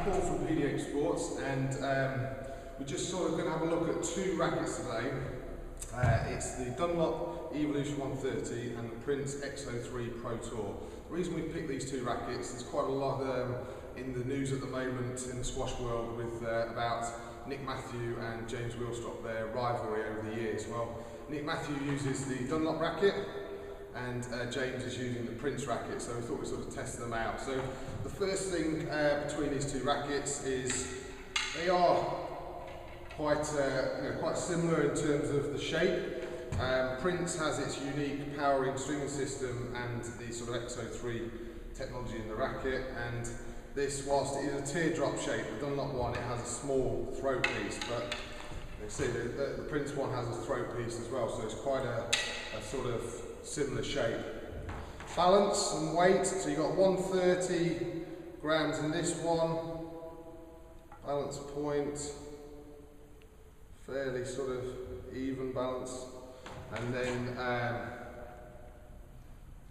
Paul from PDX Sports, and we're just sort of going to have a look at two rackets today. It's the Dunlop Evolution 130 and the Prince X03 Pro Tour. The reason we picked these two rackets, there's quite a lot in the news at the moment in the squash world with about Nick Matthew and James Wilstrop, their rivalry over the years. Well, Nick Matthew uses the Dunlop racket and James is using the Prince racket, so we thought we'd sort of test them out. So the first thing between these two rackets is they are quite similar in terms of the shape. Prince has its unique powering string system and the sort of X03 technology in the racket, and this, whilst it is a teardrop shape, the Dunlop one, it has a small throat piece, but you see the Prince one has a throat piece as well, so it's quite a sort of similar shape. Balance and weight, so you've got 130 grams in this one, balance point, fairly sort of even balance, and then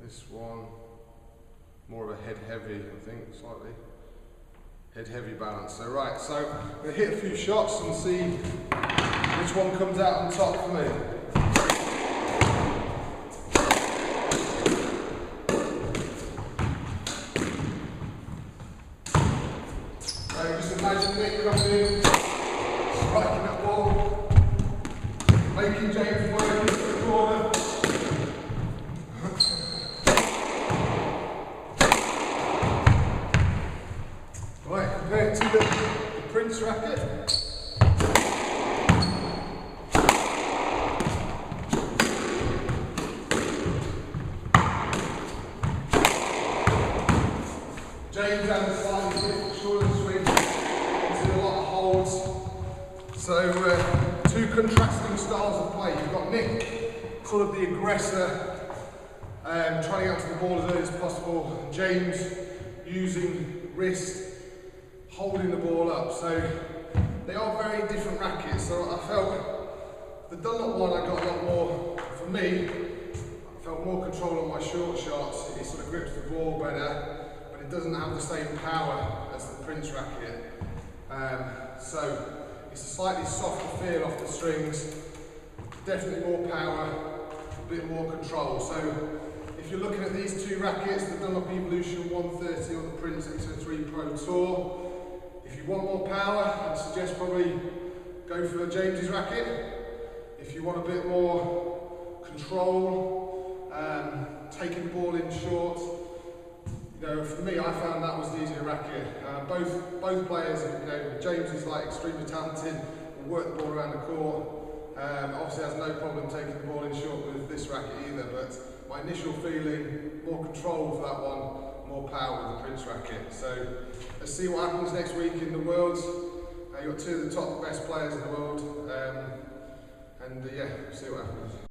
this one, more of a head heavy, I think, slightly head heavy balance. So right, so I'm going to hit a few shots and see which one comes out on top for me. So just imagine Nick coming in, striking that ball, making James work into the corner. Right, compared to the Prince racket. James has a slightly different shoulder swing, a lot of holds. So two contrasting styles of play. You've got Nick, sort of the aggressor, trying to get to the ball as early as possible. James using wrist, holding the ball up. So they are very different rackets. So I felt the Dunlop one, I got a lot more, for me, I felt more control on my short shots. It sort of grips the ball better. It doesn't have the same power as the Prince racket, so it's a slightly softer feel off the strings, definitely more power, a bit more control. So if you're looking at these two rackets, the Dunlop Evolution 130 or the Prince X03 Pro Tour, if you want more power, I'd suggest probably go for James's racket. If you want a bit more control, taking the ball in short, you know, for me, I found that was the easier racket. Both players, you know, James is like extremely talented, will work the ball around the court. Obviously has no problem taking the ball in short with this racket either, but my initial feeling, more control for that one, more power with the Prince racket. So let's see what happens next week in the Worlds. You've got two of the top best players in the world, and yeah, we'll see what happens.